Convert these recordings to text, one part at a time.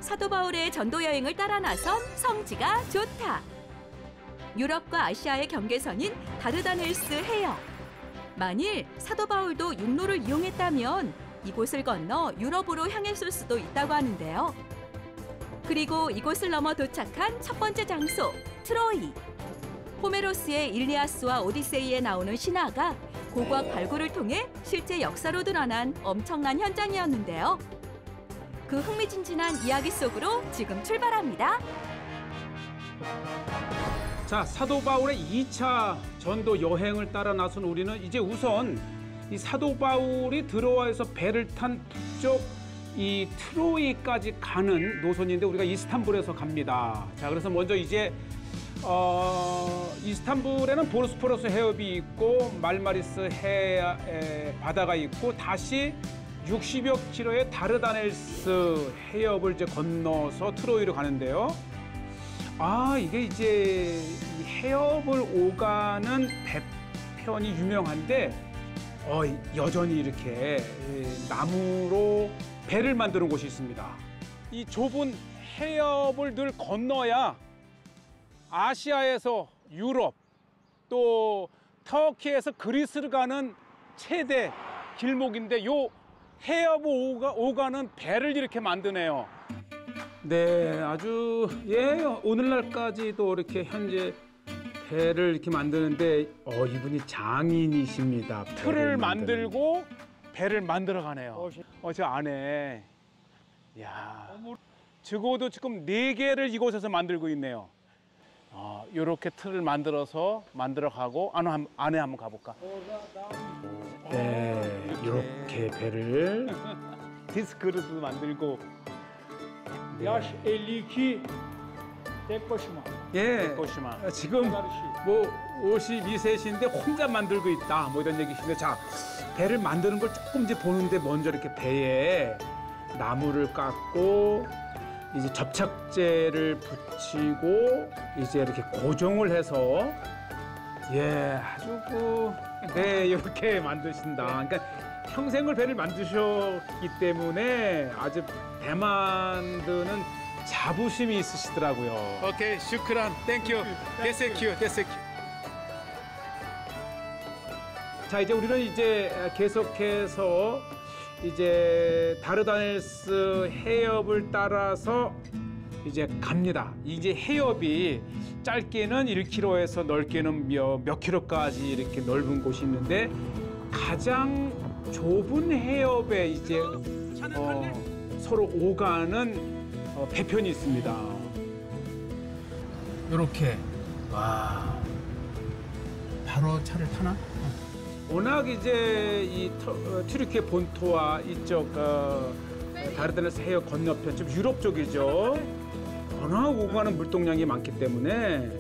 사도 바울의 전도 여행을 따라 나선 성지가 좋다. 유럽과 아시아의 경계선인 다르다넬스 해역. 만일 사도 바울도 육로를 이용했다면 이곳을 건너 유럽으로 향했을 수도 있다고 하는데요. 그리고 이곳을 넘어 도착한 첫 번째 장소, 트로이. 호메로스의 일리아스와 오디세이에 나오는 신화가 고고학 발굴을 통해 실제 역사로 드러난 엄청난 현장이었는데요. 그 흥미진진한 이야기 속으로 지금 출발합니다. 자, 사도 바울의 2차 전도 여행을 따라 나선 우리는 이제 우선 이 사도 바울이 들어와서 배를 탄 북쪽 이 트로이까지 가는 노선인데 우리가 이스탄불에서 갑니다. 자, 그래서 먼저 이제 이스탄불에는 보스포러스 해협이 있고 말마리스 바다가 있고 다시 60여 킬로의 다르다넬스 해협을 이제 건너서 트로이로 가는데요. 아, 이게 이제 이 해협을 오가는 배편이 유명한데 여전히 이렇게 나무로 배를 만드는 곳이 있습니다. 이 좁은 해협을 늘 건너야 아시아에서 유럽 또 터키에서 그리스를 가는 최대 길목인데 요 해협 오가는 배를 이렇게 만드네요. 네, 아주 오늘날까지도 이렇게 현재 배를 이렇게 만드는데 이분이 장인이십니다. 틀을 만들고 배를 만들어 가네요. 저 안에 야, 적어도 지금 4개를 이곳에서 만들고 있네요. 이렇게 틀을 만들어 가고 안에 한번 가볼까? 네, 이렇게 배를 디스크로도 만들고. Yaş 52, tek başıma. 예, 지금 뭐 52세신데 혼자 만들고 있다 뭐 이런 얘기신데, 자, 배를 만드는 걸 조금 이제 보는데 먼저 이렇게 배에 나무를 깎고 이제 접착제를 붙이고 이제 이렇게 고정을 해서 아주 이렇게 만드신다. 그러니까 평생을 배를 만드셨기 때문에 아주 배 만드는 자부심이 있으시더라고요. 오케이, 슈크란, 땡큐, 데세큐. 자, 이제 우리는 이제 계속해서 이제 다르다넬스 해협을 따라서 이제 갑니다. 이제 해협이 짧게는 1km에서 넓게는 몇 킬로까지 이렇게 넓은 곳이 있는데 가장 좁은 해협에 이제 서로 오가는 배편이 있습니다. 이렇게 바로 차를 타나? 워낙 이제 이 튀르키예 본토와 이쪽 다르다넬스 해협 건너편, 좀 유럽 쪽이죠. 워낙 오가는 물동량이 많기 때문에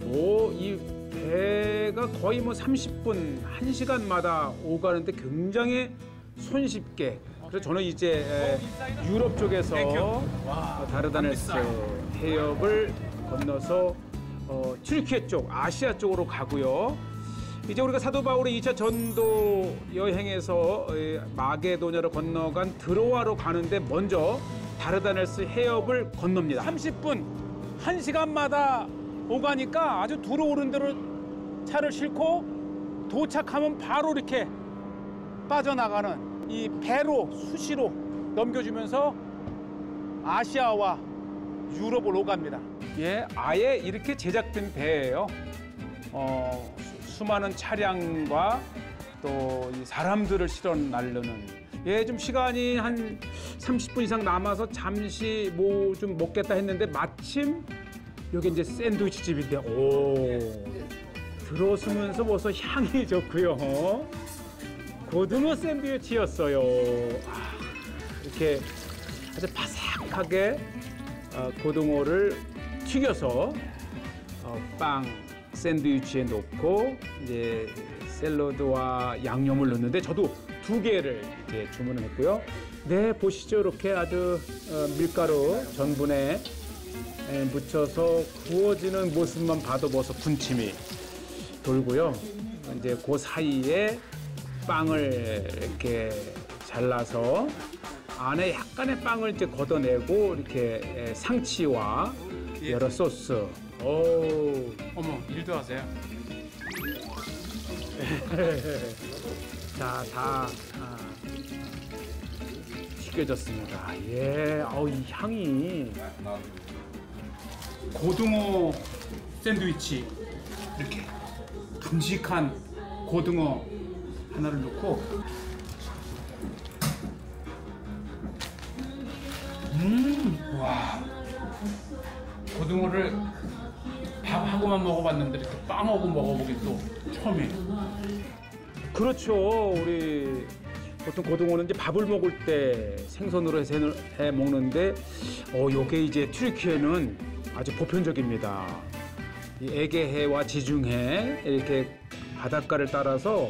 이 배가 거의 뭐 30분, 1시간마다 오가는데 굉장히 손쉽게. 그래서 저는 이제 유럽 쪽에서 다르다넬스 해협을 건너서 튀르키예 쪽, 아시아 쪽으로 가고요. 이제 우리가 사도 바울의 2차 전도 여행에서 마게도냐로 건너간 드로아로 가는데 먼저 다르다넬스 해협을 건넙니다. 30분, 1시간마다 오가니까 아주 들어오는 대로 차를 싣고 도착하면 바로 이렇게 빠져나가는 이 배로 수시로 넘겨주면서 아시아와 유럽을 오갑니다. 아예 이렇게 제작된 배예요. 수많은 차량과 또 이 사람들을 실어 나르는. 좀 시간이 한 30분 이상 남아서 잠시 뭐 좀 먹겠다 했는데 마침 여기 이제 샌드위치 집인데 들어서면서 벌써 향이 좋고요. 고등어 샌드위치였어요. 이렇게 아주 바삭하게 고등어를 튀겨서 빵 샌드위치에 넣고 이제 샐러드와 양념을 넣는데 저도 2개를 이제 주문을 했고요. 네, 보시죠. 이렇게 아주 밀가루 전분에 묻혀서 구워지는 모습만 봐도 벌써 군침이 돌고요. 이제 그 사이에 빵을 이렇게 잘라서 안에 약간의 빵을 이제 걷어내고 이렇게 상치와 여러 소스. 오, 어머, 일도 하세요? 자, 다 튀겨졌습니다. 예, 이 향이 고등어 샌드위치 이렇게 큼직한 고등어 하나를 넣고 와 고등어를 밥하고만 먹어봤는데 이렇게 빵하고 먹어보기 또 처음이에요. 그렇죠. 우리 보통 고등어는 이제 밥을 먹을 때 생선으로 해서 해 먹는데 요게 이제 튀르키예는 아주 보편적입니다. 이 에게해와 지중해 이렇게 바닷가를 따라서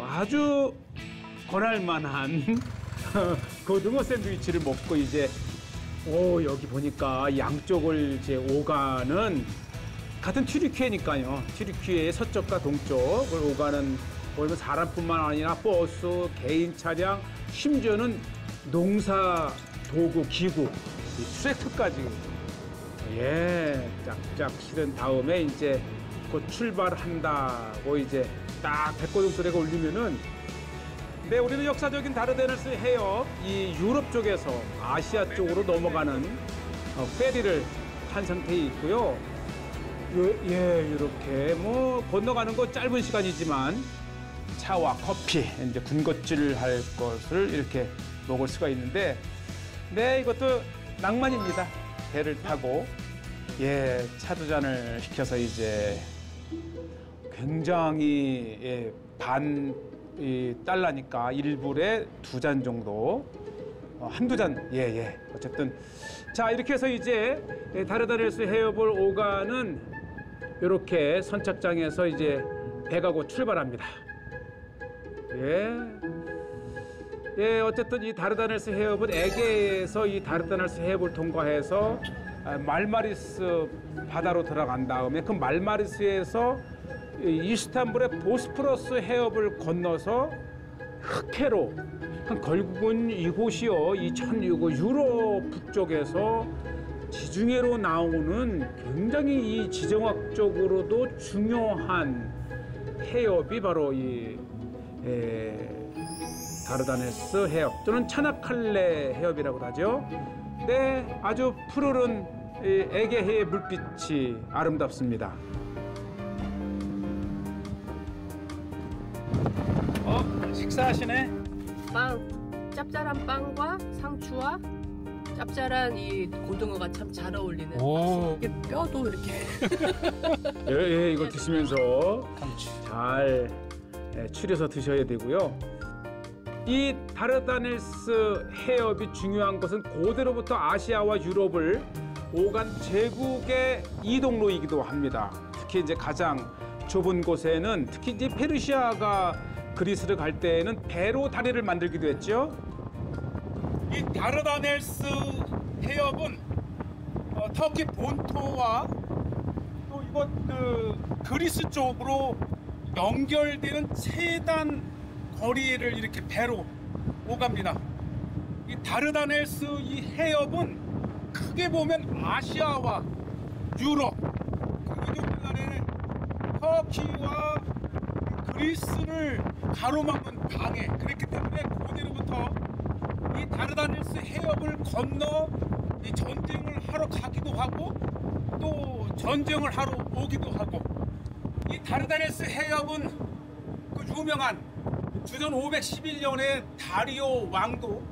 아주 권할 만한 고등어 샌드위치를 먹고 이제 여기 보니까 양쪽을 이제 오가는 같은 튀르키예니까요. 튀르키예의 서쪽과 동쪽을 오가는 사람뿐만 아니라 버스, 개인 차량, 심지어는 농사 도구, 기구, 이 트랙터까지 짝짝 실은 다음에 이제 곧 출발한다고 이제 딱 백고동 소리가 울리면은 네, 우리는 역사적인 다르데넬스 해협 이 유럽 쪽에서 아시아 쪽으로 넘어가는 페리를 탄 상태에 있고요. 이렇게 건너가는 거 짧은 시간이지만 차와 커피, 이제 군것질 할 것을 이렇게 먹을 수가 있는데, 네, 이것도 낭만입니다. 배를 타고 차 두 잔을 시켜서 이제 굉장히 달러니까 1불에 2잔 정도, 한두 잔, 어쨌든 자 이렇게 해서 이제 다르데넬스 해협을 오가는 이렇게 선착장에서 이제 배가 곧 출발합니다. 어쨌든 이 다르데넬스 해협은 에게에서 이 다르데넬스 해협을 통과해서 말마리스 바다로 들어간 다음에 그 말마리스에서 이스탄불의 보스포러스 해협을 건너서 흑해로 결국은 이곳이요, 이 유럽 북쪽에서 지중해로 나오는 굉장히 이 지정학적으로도 중요한 해협이 바로 이 다르데넬스 해협 또는 차나칼레 해협이라고 하죠. 네, 아주 푸르른 에게해의 물빛이 아름답습니다. 식사하시네. 빵, 짭짤한 빵과 상추와 짭짤한 이 고등어가 참 잘 어울리는. 이게 뼈도 이렇게. 이거 드시면서 잘 추려서 드셔야 되고요. 이 다르데넬스 해협이 중요한 것은 고대로부터 아시아와 유럽을 오간 제국의 이동로이기도 합니다. 특히 이제 가장 좁은 곳에는 특히 이제 페르시아가 그리스를 갈 때에는 배로 다리를 만들기도 했죠. 이 다르데넬스 해협은 터키 본토와 또 이곳 그리스 쪽으로 연결되는 최단 거리를 이렇게 배로 오갑니다. 이 다르데넬스 이 해협은 크게 보면 아시아와 유럽, 그리고 오늘날에 터키와 그리스를 가로막는 방해, 그렇기 때문에 고대로부터 이 다르데넬스 해협을 건너 이 전쟁을 하러 가기도 하고 또 전쟁을 하러 오기도 하고, 이 다르데넬스 해협은 그 유명한 주전 511년에 다리오 왕도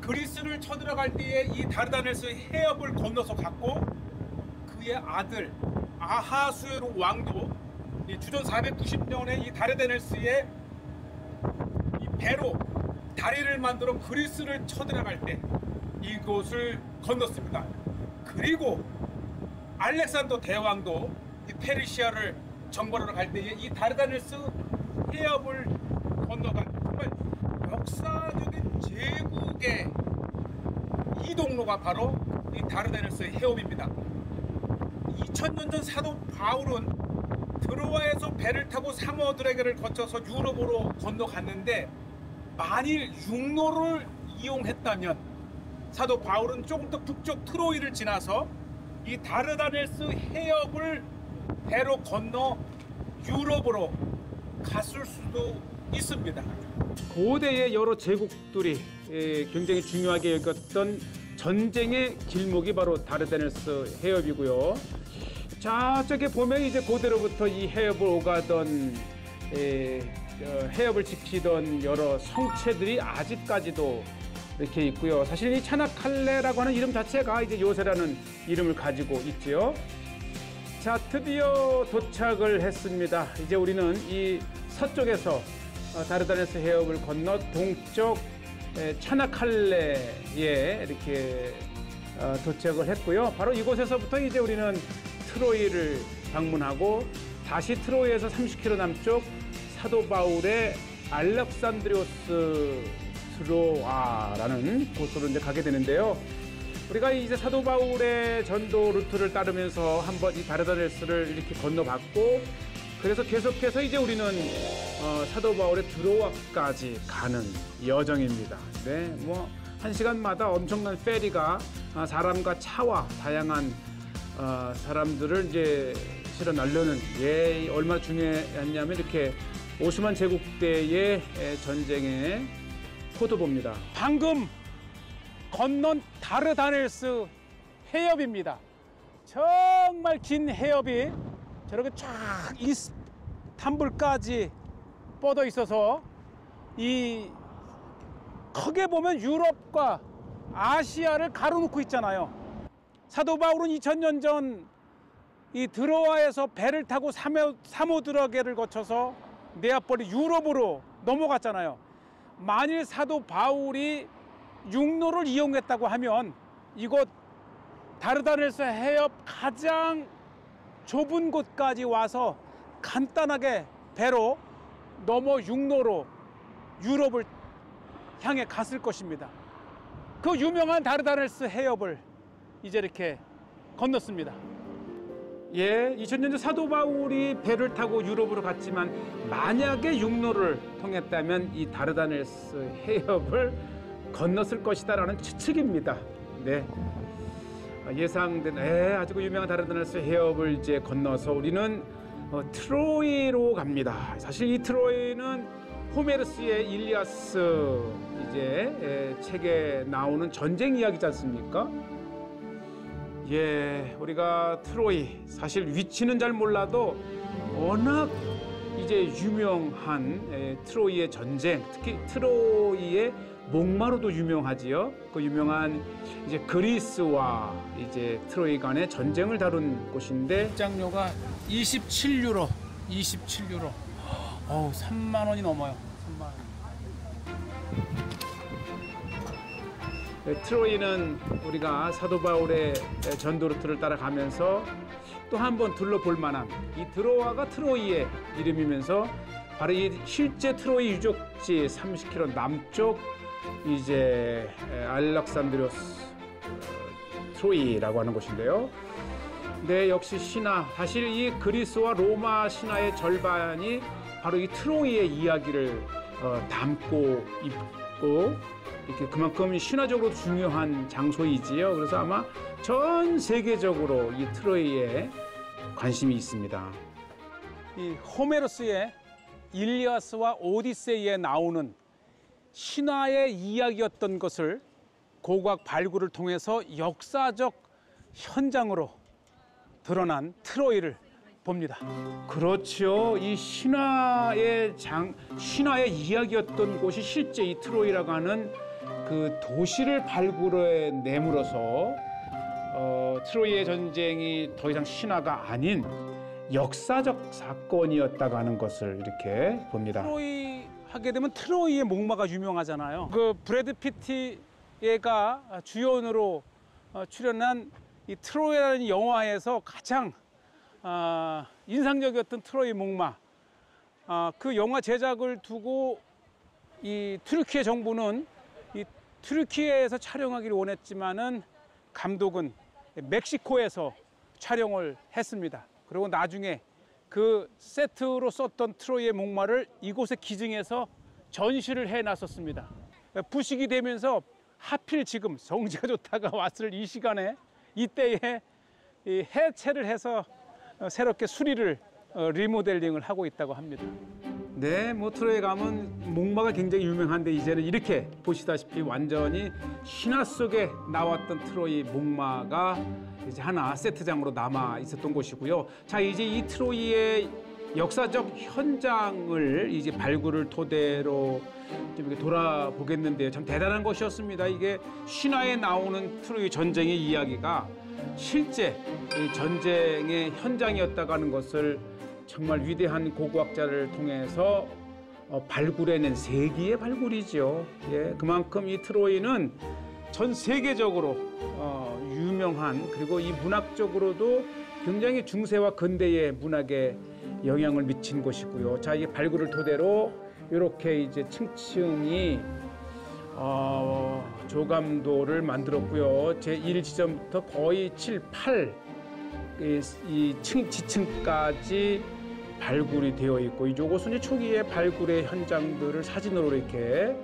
그리스를 쳐들어갈 때에 이 다르데넬스 해협을 건너서 갔고, 그의 아들 아하수에로 왕도 이 주전 490년에 이 다르데넬스에 이 배로 다리를 만들어 그리스를 쳐들어갈 때 이곳을 건넜습니다. 그리고 알렉산더 대왕도 이 페르시아를 정벌하러 갈 때에 이 다르데넬스 해협을 건너간 정말 역사적인 제국의 이동로가 바로 이 다르데넬스 해협입니다. 2000년 전 사도 바울은 드로아에서 배를 타고 사모드레게를 거쳐서 유럽으로 건너갔는데, 만일 육로를 이용했다면 사도 바울은 조금 더 북쪽 트로이를 지나서 이 다르다넬스 해협을 배로 건너 유럽으로 갔을 수도 있습니다. 고대의 여러 제국들이 굉장히 중요하게 여겼던 전쟁의 길목이 바로 다르다넬스 해협이고요. 저쪽에 보면 이제 고대로부터 이 해협을 오가던 해협을 지키던 여러 성체들이 아직까지도 이렇게 있고요. 사실 이 차나칼레라고 하는 이름 자체가 이제 요새라는 이름을 가지고 있지요. 자, 드디어 도착을 했습니다. 이제 우리는 이 서쪽에서 다르다넬스 해협을 건너 동쪽 차나칼레에 이렇게 도착을 했고요. 바로 이곳에서부터 이제 우리는 트로이를 방문하고 다시 트로이에서 30km 남쪽 사도 바울의 알렉산드리오스라는 곳으로 이제 가게 되는데요. 우리가 이제 사도 바울의 전도 루트를 따르면서 한번 이 다르다넬스를 이렇게 건너봤고, 그래서 계속해서 이제 우리는 사도 바울의 드로아까지 가는 여정입니다. 네, 뭐 1시간마다 엄청난 페리가 사람과 차와 다양한 사람들을 이제 실어 날려는 얼마나 중요했냐면 이렇게 오스만 제국 때의 전쟁의 포도봅니다. 방금 건넌 다르다넬스 해협입니다. 정말 긴 해협이 저렇게 쫙 이스탄불까지 뻗어 있어서 이 크게 보면 유럽과 아시아를 가로놓고 있잖아요. 사도 바울은 2000년 전 이 드로아에서 배를 타고 사모드라게를 거쳐서 네아폴리 유럽으로 넘어갔잖아요. 만일 사도 바울이 육로를 이용했다고 하면 이곳 다르다넬스 해협 가장 좁은 곳까지 와서 간단하게 배로 넘어 육로로 유럽을 향해 갔을 것입니다. 그 유명한 다르다넬스 해협을 이제 이렇게 건넜습니다. 2000년 전 사도 바울이 배를 타고 유럽으로 갔지만 만약에 육로를 통했다면 이 다르다넬스 해협을 건넜을 것이다라는 추측입니다. 네. 예상된 아주 유명한 다르다넬스 해협을 이제 건너서 우리는 트로이로 갑니다. 사실 이 트로이는 호메르스의 일리아스 이제 책에 나오는 전쟁 이야기지 않습니까? 우리가 트로이 사실 위치는 잘 몰라도 워낙 이제 유명한 트로이의 전쟁, 특히 트로이의 목마로도 유명하지요. 그 유명한 이제 그리스와 이제 트로이 간의 전쟁을 다룬 곳인데 입장료가 27유로. 3만 원이 넘어요. 3만 원. 트로이는 우리가 사도 바울의 전도 루트를 따라가면서 또 한 번 둘러볼 만한 이 드로아가 트로이의 이름이면서 바로 이 실제 트로이 유적지 30km 남쪽 이제 알렉산드리오스 트로이라고 하는 곳인데요. 네, 역시 신화. 사실 이 그리스와 로마 신화의 절반이 바로 이 트로이의 이야기를 담고 있고 이렇게 그만큼 신화적으로 중요한 장소이지요. 그래서 아마 전 세계적으로 이 트로이에 관심이 있습니다. 이 호메로스의 일리아스와 오디세이에 나오는 신화의 이야기였던 것을 고고학 발굴을 통해서 역사적 현장으로 드러난 트로이를 봅니다. 그렇죠. 이 신화의 이야기였던 곳이 실제 이 트로이라고 하는 그 도시를 발굴해 내므로서 트로이의 전쟁이 더 이상 신화가 아닌 역사적 사건이었다고 하는 것을 이렇게 봅니다. 트로이 하게 되면 트로이의 목마가 유명하잖아요. 그 브래드 피티가 주연으로 출연한 이 트로이라는 영화에서 가장 인상적이었던 트로이 목마. 그 영화 제작을 두고 이 튀르키예 정부는 이 튀르키예에서 촬영하기를 원했지만은 감독은 멕시코에서 촬영을 했습니다. 그리고 나중에 그 세트로 썼던 트로이의 목마를 이곳에 기증해서 전시를 해놨었습니다. 부식이 되면서 하필 지금 성지가 좋다가 왔을 이 시간에 이때에 이 해체를 해서 새롭게 수리를 리모델링을 하고 있다고 합니다. 네, 뭐 트로이에 가면 목마가 굉장히 유명한데 이제는 이렇게 보시다시피 완전히 신화 속에 나왔던 트로이 목마가 이제 하나 세트장으로 남아 있었던 곳이고요. 자, 이제 이 트로이의 역사적 현장을 이제 발굴을 토대로 좀 이렇게 돌아보겠는데요. 참 대단한 것이었습니다. 이게 신화에 나오는 트로이 전쟁의 이야기가 실제 이 전쟁의 현장이었다고 하는 것을 정말 위대한 고고학자를 통해서 발굴해낸 세기의 발굴이죠. 예, 그만큼 이 트로이는 전 세계적으로 유명한, 그리고 이 문학적으로도 굉장히 중세와 근대의 문학에 영향을 미친 곳이고요. 자, 이 발굴을 토대로 이렇게 이제 층층이 조감도를 만들었고요. 제1 지점부터 거의 7, 8 이 지층까지 발굴이 되어 있고, 이곳은 이제 초기의 발굴의 현장들을 사진으로 이렇게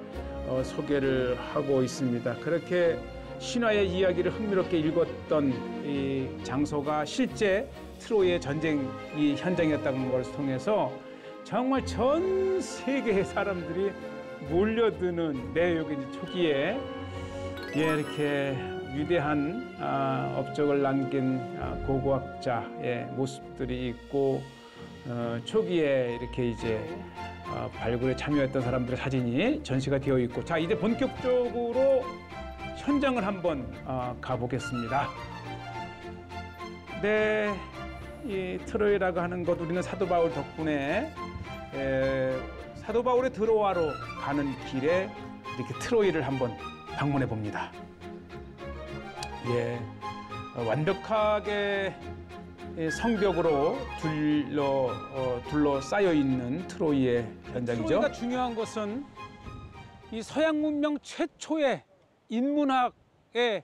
소개를 하고 있습니다. 그렇게 신화의 이야기를 흥미롭게 읽었던 이 장소가 실제 트로이의 전쟁 이 현장이었다는 것을 통해서 정말 전 세계의 사람들이 몰려드는 여기 초기에 이렇게 위대한 업적을 남긴 고고학자의 모습들이 있고, 초기에 이렇게 이제 발굴에 참여했던 사람들의 사진이 전시가 되어 있고, 자, 이제 본격적으로 현장을 한번 가보겠습니다. 네, 이 트로이라고 하는 것, 우리는 사도 바울 덕분에 사도 바울의 드로아로 가는 길에 이렇게 트로이를 한번 방문해 봅니다. 예, 완벽하게 성벽으로 둘러싸여 있는 트로이의 현장이죠. 트로이가 중요한 것은 이 서양 문명 최초의 인문학의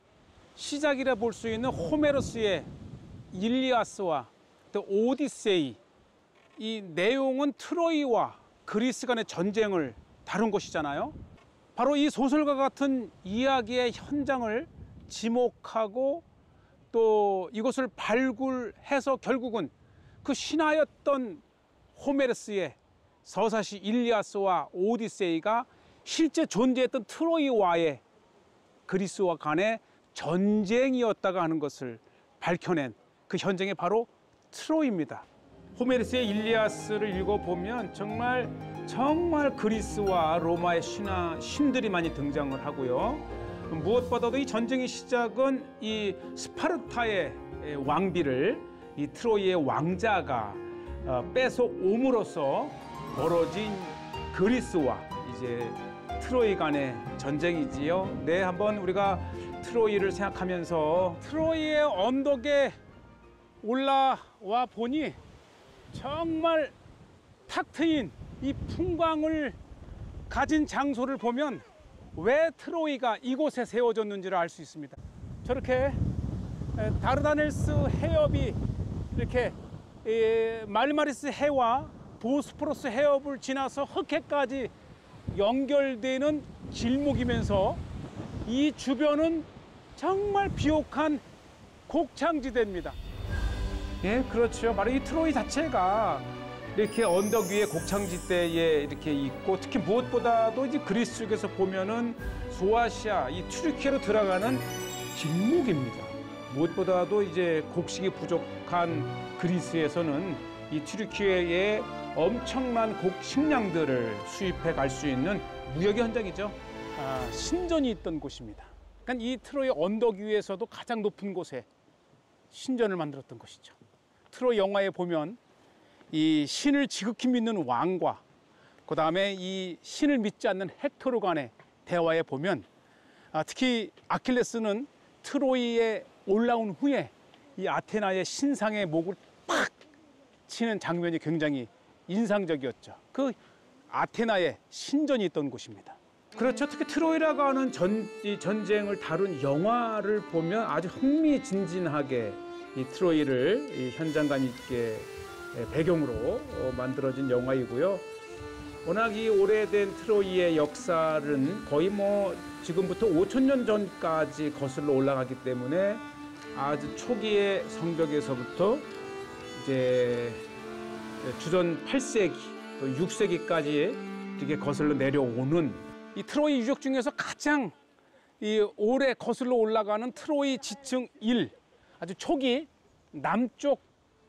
시작이라 볼 수 있는 호메로스의 일리아스와 또 오디세이, 이 내용은 트로이와 그리스 간의 전쟁을 다룬 것이잖아요. 바로 이 소설과 같은 이야기의 현장을 지목하고 또 이것을 발굴해서 결국은 그 신화였던 호메로스의 서사시 일리아스와 오디세이가 실제 존재했던 트로이와의 그리스와 간의 전쟁이었다가 하는 것을 밝혀낸 그 현장이 바로 트로이입니다. 호메로스의 일리아스를 읽어보면 정말 그리스와 로마의 신들이 많이 등장을 하고요. 무엇보다도 이 전쟁의 시작은 이 스파르타의 왕비를 이 트로이의 왕자가 뺏어옴으로써 벌어진 그리스와 이제 트로이 간의 전쟁이지요. 네, 한번 우리가 트로이를 생각하면서 트로이의 언덕에 올라와 보니 정말 탁 트인 이 풍광을 가진 장소를 보면 왜 트로이가 이곳에 세워졌는지를 알 수 있습니다. 저렇게 다르다넬스 해협이 이렇게 말마리스 해와 보스포러스 해협을 지나서 흑해까지 연결되는 길목이면서 이 주변은 정말 비옥한 곡창지대입니다. 예, 그렇죠. 바로 이 트로이 자체가 이렇게 언덕 위에 곡창지대에 이렇게 있고, 특히 무엇보다도 이제 그리스 쪽에서 보면은 소아시아, 이 튀르키예로 들어가는 길목입니다. 무엇보다도 이제 곡식이 부족한 그리스에서는 이 튀르키예에 엄청난 곡식량들을 수입해 갈 수 있는 무역의 현장이죠. 신전이 있던 곳입니다. 그러니까 이 트로이 언덕 위에서도 가장 높은 곳에 신전을 만들었던 것이죠. 트로이 영화에 보면 이 신을 지극히 믿는 왕과 그다음에 이 신을 믿지 않는 헥토르 간의 대화에 보면 특히 아킬레스는 트로이에 올라온 후에 이 아테나의 신상의 목을 팍 치는 장면이 굉장히 인상적이었죠. 그 아테나의 신전이 있던 곳입니다. 그렇죠. 특히 트로이라고 하는 이 전쟁을 다룬 영화를 보면 아주 흥미진진하게 이 트로이를 이 현장감 있게 배경으로 만들어진 영화이고요. 워낙 이 오래된 트로이의 역사는 거의 뭐 지금부터 5,000년 전까지 거슬러 올라가기 때문에 아주 초기의 성벽에서부터 이제 주전 8세기 또 6세기까지 이렇게 거슬러 내려오는 이 트로이 유적 중에서 가장 이 오래 거슬러 올라가는 트로이 지층 1 아주 초기 남쪽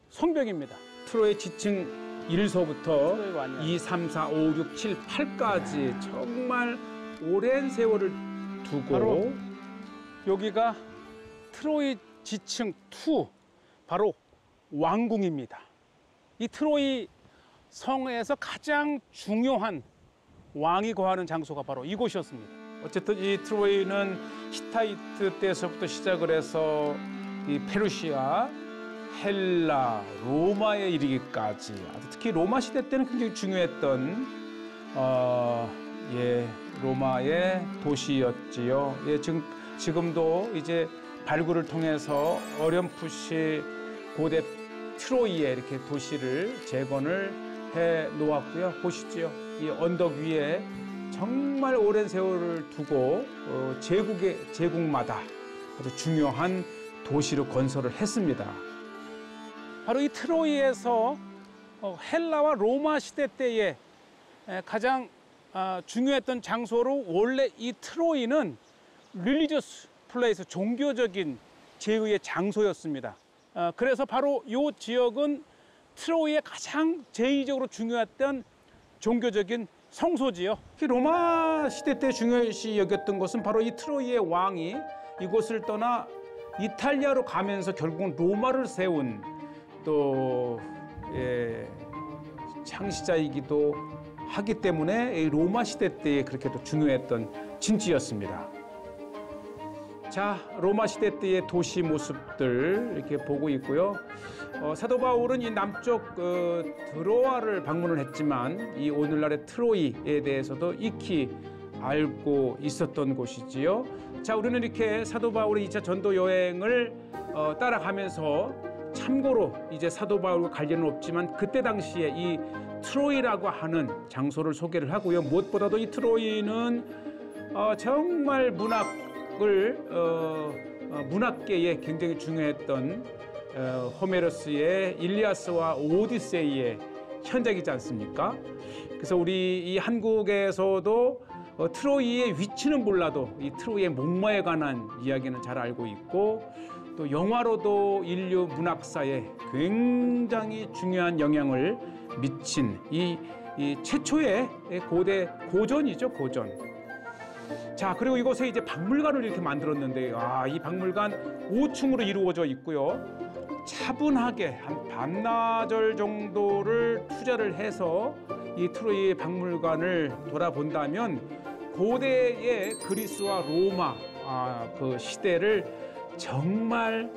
성벽입니다. 트로이 지층 1서부터 2, 3, 4, 5, 6, 7, 8까지 정말 오랜 세월을 두고 바로 여기가 트로이 지층 2 바로 왕궁입니다. 이 트로이 성에서 가장 중요한 왕이 거하는 장소가 바로 이곳이었습니다. 어쨌든 이 트로이는 히타이트 때서부터 시작을 해서 이 페르시아, 헬라, 로마에 이르기까지 특히 로마 시대 때는 굉장히 중요했던 로마의 도시였지요. 지금도 이제 발굴을 통해서 어렴풋이 고대 트로이에 이렇게 도시를 재건을 해 놓았고요. 보시죠. 이 언덕 위에 정말 오랜 세월을 두고 제국마다 아주 중요한 도시를 건설을 했습니다. 바로 이 트로이에서 헬라와 로마 시대 때에 가장 중요했던 장소로 원래 이 트로이는 릴리저스 플레이스 종교적인 제의의 장소였습니다. 그래서 바로 이 지역은 트로이의 가장 제의적으로 중요했던 종교적인 성소지요. 로마 시대 때 중요시 여겼던 것은 바로 이 트로이의 왕이 이곳을 떠나 이탈리아로 가면서 결국은 로마를 세운 또 창시자이기도 하기 때문에 로마 시대 때에 그렇게 또 중요했던 진지였습니다. 자, 로마 시대 때의 도시 모습들 이렇게 보고 있고요. 사도 바울은 이 남쪽 드로아를 방문을 했지만 이 오늘날의 트로이에 대해서도 익히 알고 있었던 곳이지요. 자, 우리는 이렇게 사도 바울의 2차 전도 여행을 따라가면서 참고로 이제 사도 바울과 관련은 없지만 그때 당시에 이 트로이라고 하는 장소를 소개를 하고요. 무엇보다도 이 트로이는 정말 문학계에 굉장히 중요했던 호메로스의 일리아스와 오디세이의 현장이지 않습니까? 그래서 우리 이 한국에서도 트로이의 위치는 몰라도 이 트로이의 목마에 관한 이야기는 잘 알고 있고 또 영화로도 인류 문학사에 굉장히 중요한 영향을 미친 이 최초의 고전이죠, 고전. 자, 그리고 이곳에 이제 박물관을 이렇게 만들었는데, 이 박물관 5층으로 이루어져 있고요. 차분하게 한 반나절 정도를 투자를 해서 이 트로이 박물관을 돌아본다면 고대의 그리스와 로마 그 시대를 정말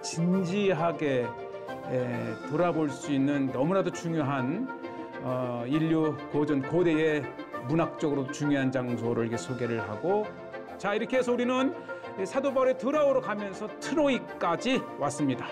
흥미진지하게 돌아볼 수 있는 너무나도 중요한 인류 고전 고대의 문학적으로 중요한 장소를 이렇게 소개를 하고, 자, 이렇게 해서 우리는 사도 바울의 드라오로 가면서 트로이까지 왔습니다.